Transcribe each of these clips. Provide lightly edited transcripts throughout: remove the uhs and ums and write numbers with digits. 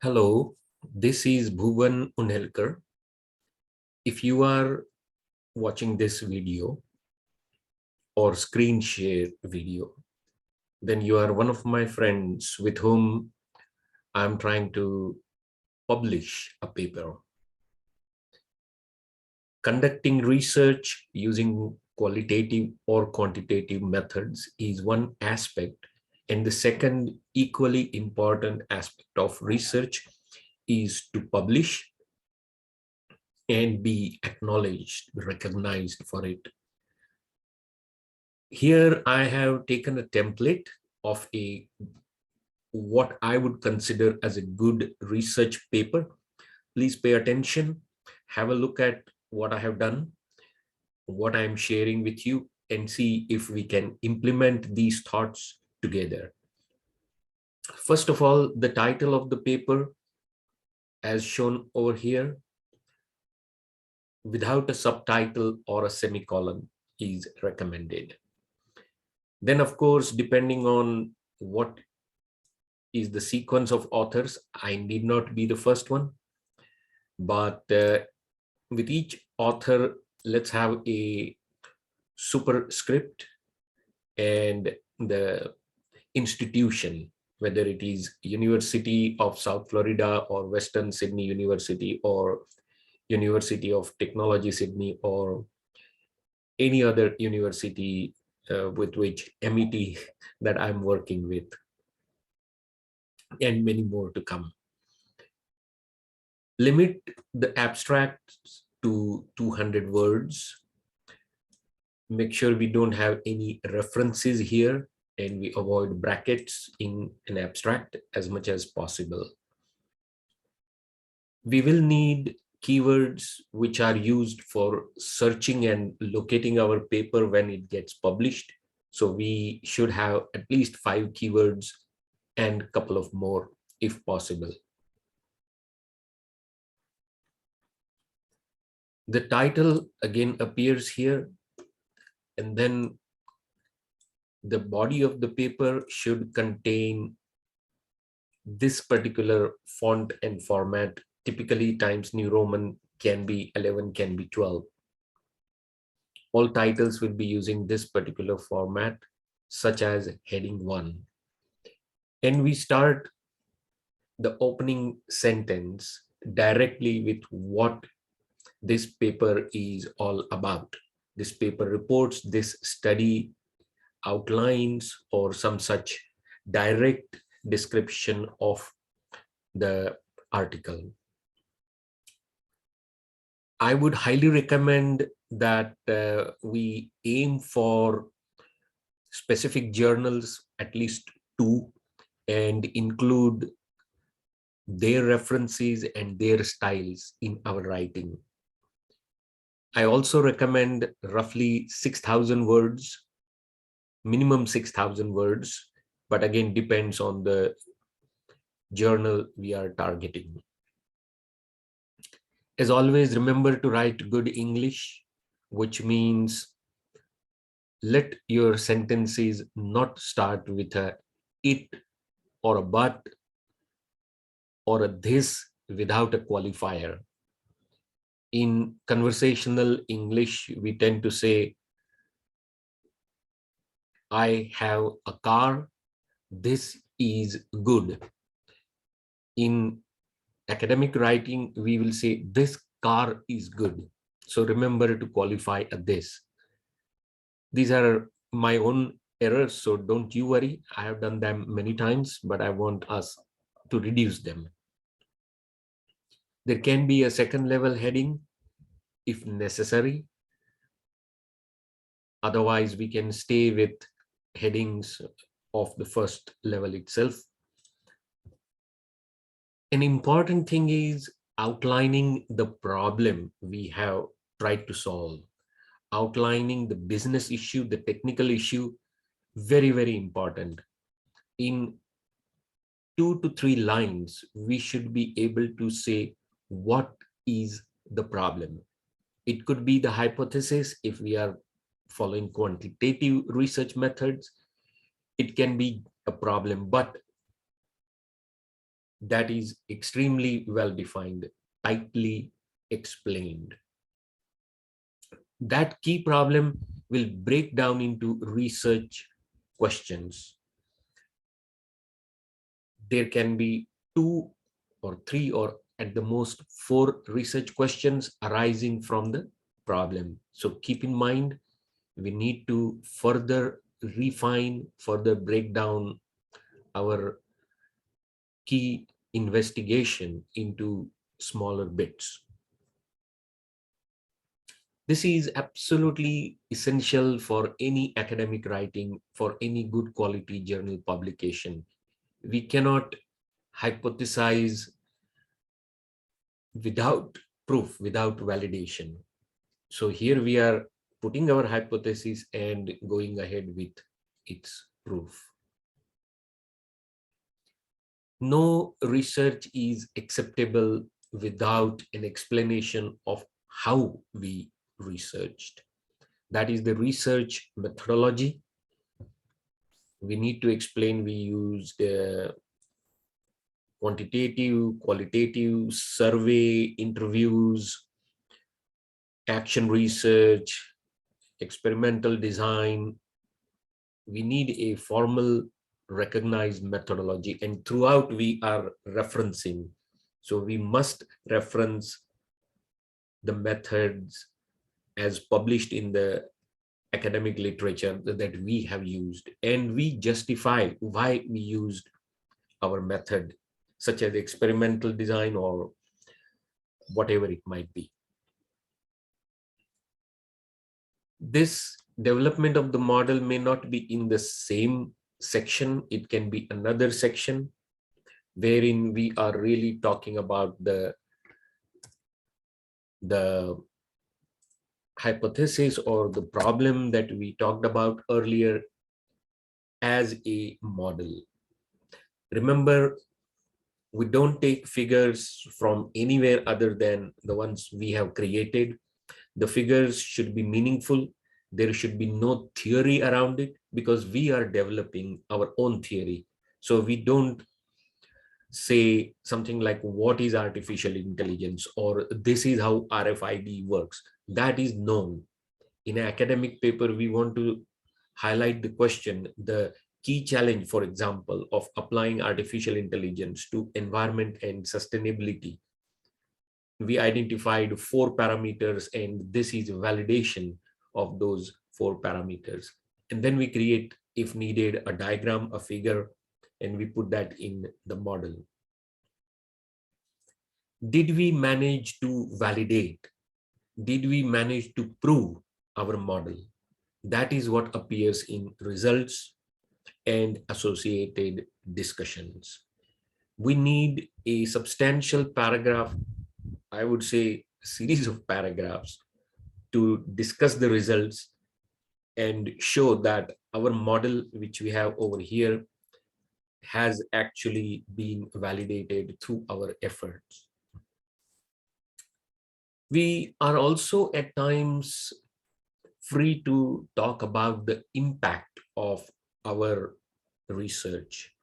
Hello, this is Bhuvan Unhelkar. If you are watching this video or screen share video, then you are one of my friends with whom I'm trying to publish a paper. Conducting research using qualitative or quantitative methods is one aspect, and the second equally important aspect of research is to publish and be acknowledged, recognized for it. Here I have taken a template of what I would consider as a good research paper. Please pay attention, have a look at what I have done, what I'm sharing with you, and see if we can implement these thoughts together. First of all, the title of the paper, as shown over here, without a subtitle or a semicolon, is recommended. Then, of course, depending on what is the sequence of authors, I need not be the first one, but with each author, let's have a superscript and the institution, whether it is University of South Florida or Western Sydney University or University of Technology Sydney or any other university with which MET that I'm working with, and many more to come. Limit the abstracts to 200 words. Make sure we don't have any references here, and we avoid brackets in an abstract as much as possible. We will need keywords which are used for searching and locating our paper when it gets published. So we should have at least 5 keywords and a couple of more if possible. The title again appears here, and then the body of the paper should contain this particular font and format. Typically Times New Roman, can be 11, can be 12. All titles will be using this particular format, such as heading 1. And we start the opening sentence directly with what this paper is all about. This paper reports, this study outlines, or some such direct description of the article. I would highly recommend that we aim for specific journals, at least 2, and include their references and their styles in our writing. I also recommend roughly 6,000 words, minimum 6,000 words, but again depends on the journal we are targeting. As always, remember to write good English, which means let your sentences not start with a it or a but or a this without a qualifier. In conversational English, we tend to say, I have a car, this is good. In academic writing, we will say, this car is good. So remember to qualify a this. These are my own errors, so don't you worry. I have done them many times, but I want us to reduce them. There can be a second level heading if necessary. Otherwise, we can stay with headings of the first level itself. An important thing is outlining the problem we have tried to solve. Outlining the business issue, the technical issue, very, very important. In 2 to 3 lines, we should be able to say what is the problem. It could be the hypothesis if we are following quantitative research methods. It can be a problem, but that is extremely well defined, tightly explained. That key problem will break down into research questions. There can be 2 or 3 or at the most 4 research questions arising from the problem. So keep in mind, we need to further refine, further break down our key investigation into smaller bits. This is absolutely essential for any academic writing, for any good quality journal publication. We cannot hypothesize without proof, without validation. So here we are putting our hypothesis and going ahead with its proof. No research is acceptable without an explanation of how we researched. That is the research methodology. We need to explain we used quantitative, qualitative, survey, interviews, action research, experimental design. We need a formal recognized methodology, and throughout we are referencing. So we must reference the methods as published in the academic literature that we have used, and we justify why we used our method, such as experimental design or whatever it might be. This development of the model may not be in the same section. It can be another section wherein we are really talking about the hypothesis or the problem that we talked about earlier as a model. Remember, we don't take figures from anywhere other than the ones we have created. The figures should be meaningful. There should be no theory around it, because we are developing our own theory. So we don't say something like, what is artificial intelligence, or this is how RFID works. That is known. In an academic paper, we want to highlight the question, the key challenge, for example, of applying artificial intelligence to environment and sustainability. We identified 4 parameters, and this is validation of those 4 parameters. And then we create, if needed, a diagram, a figure, and we put that in the model. Did we manage to validate? Did we manage to prove our model? That is what appears in results and associated discussions. We need a substantial paragraph, I would say a series of paragraphs, to discuss the results and show that our model, which we have over here, has actually been validated through our efforts. We are also at times free to talk about the impact of our research.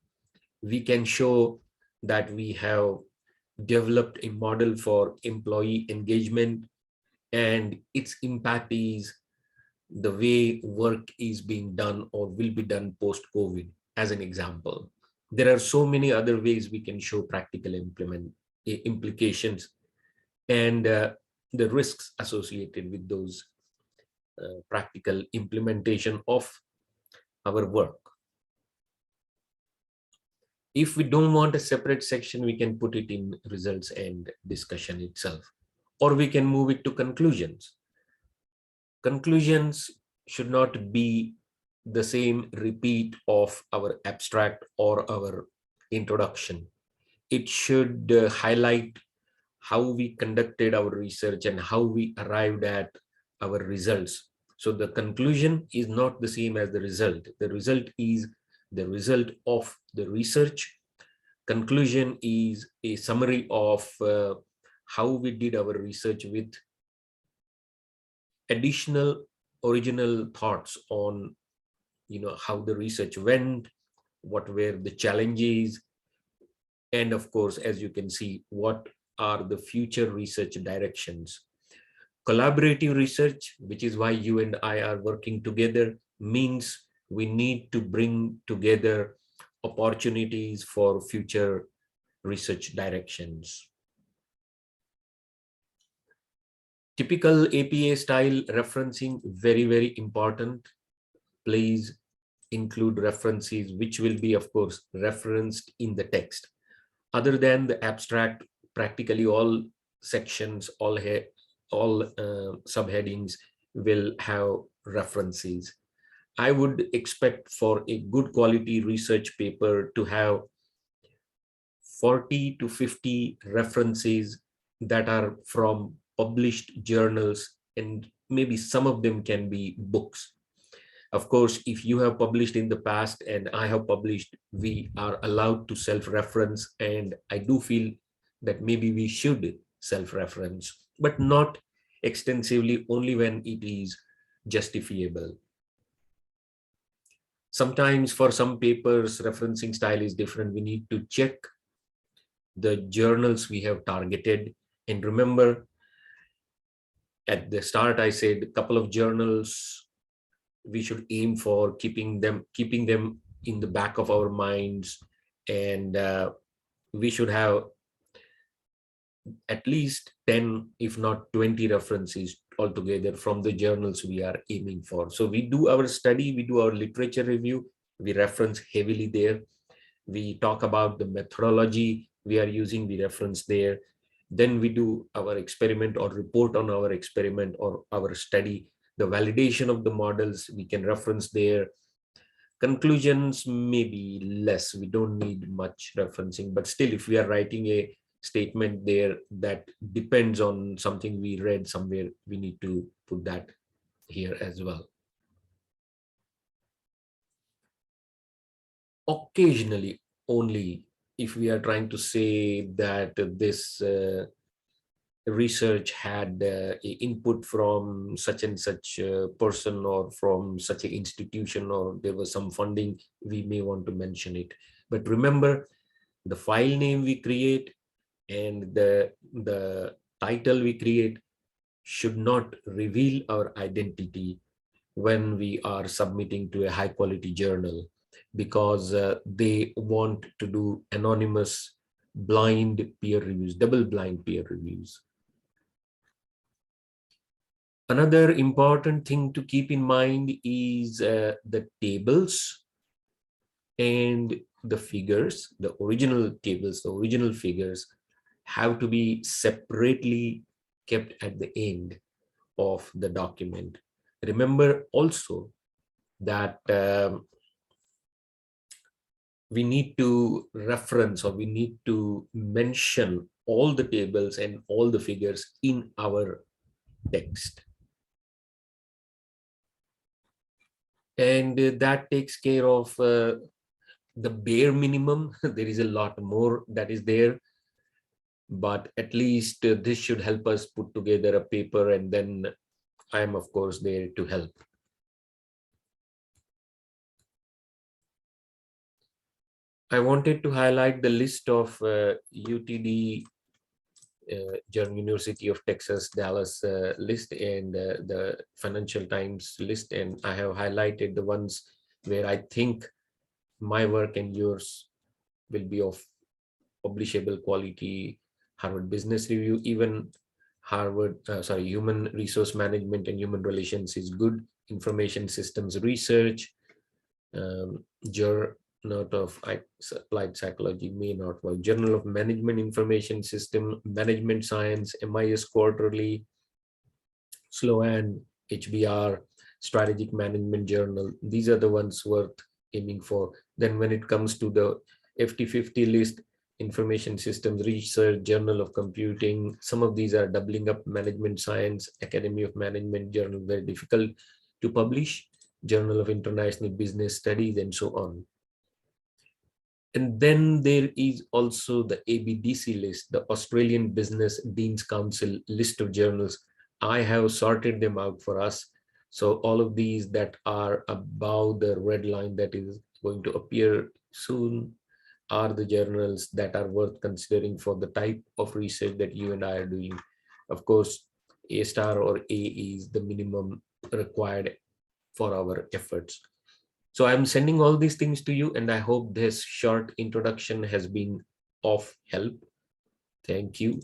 We can show that we have developed a model for employee engagement, and its impact is the way work is being done or will be done post-COVID, as an example. There are so many other ways we can show practical implications and the risks associated with those practical implementation of our work. If we don't want a separate section, we can put it in results and discussion itself, or we can move it to conclusions. Conclusions should not be the same repeat of our abstract or our introduction. It should highlight how we conducted our research and how we arrived at our results. So the conclusion is not the same as the result. The result is the result of the research. Conclusion is a summary of how we did our research with additional original thoughts on how the research went, what were the challenges, And of course, as you can see, what are the future research directions? Collaborative research, which is why you and I are working together, means we need to bring together opportunities for future research directions. Typical APA style referencing, very, very important. Please include references which will be, of course, referenced in the text. Other than the abstract, practically all sections, all subheadings will have references. I would expect for a good quality research paper to have 40 to 50 references that are from published journals, and maybe some of them can be books. Of course, if you have published in the past and I have published, we are allowed to self-reference, and I do feel that maybe we should self-reference, but not extensively, only when it is justifiable. Sometimes for some papers, referencing style is different. We need to check the journals we have targeted. And remember, at the start, I said a couple of journals we should aim for, keeping them in the back of our minds. And we should have at least 10, if not 20 references altogether from the journals we are aiming for. So we do our study, we do our literature review, we reference heavily there. We talk about the methodology we are using, we reference there. Then we do our experiment or report on our experiment or our study. The validation of the models, we can reference there. Conclusions, maybe less. We don't need much referencing, but still, if we are writing a statement there that depends on something we read somewhere, we need to put that here as well. Occasionally, only if we are trying to say that this research had input from such and such person or from such an institution, or there was some funding, we may want to mention it. But remember, the file name we create and the title we create should not reveal our identity when we are submitting to a high quality journal, because they want to do anonymous blind peer reviews, double blind peer reviews. Another important thing to keep in mind is the tables and the figures. The original tables, the original figures have to be separately kept at the end of the document. Remember also that we need to reference, or we need to mention all the tables and all the figures in our text. And that takes care of the bare minimum. There is a lot more that is there, but at least this should help us put together a paper, and then I am of course there to help. I wanted to highlight the list of UTD, University of Texas, Dallas list, and the Financial Times list, and I have highlighted the ones where I think my work and yours will be of publishable quality. Harvard Business Review, even Human Resource Management and Human Relations is good. Information Systems Research, Journal of Applied Psychology may not work. Journal of Management Information System, Management Science, MIS Quarterly, Sloan, HBR, Strategic Management Journal. These are the ones worth aiming for. Then when it comes to the FT50 list, Information Systems Research, Journal of Computing, some of these are doubling up. Management Science, Academy of Management Journal, very difficult to publish, Journal of International Business Studies, and so on. And then there is also the ABDC list, the Australian Business Deans Council list of journals. I have sorted them out for us. So all of these that are above the red line that is going to appear soon, are the journals that are worth considering for the type of research that you and I are doing. Of course, A star or A is the minimum required for our efforts. So I'm sending all these things to you, and I hope this short introduction has been of help. Thank you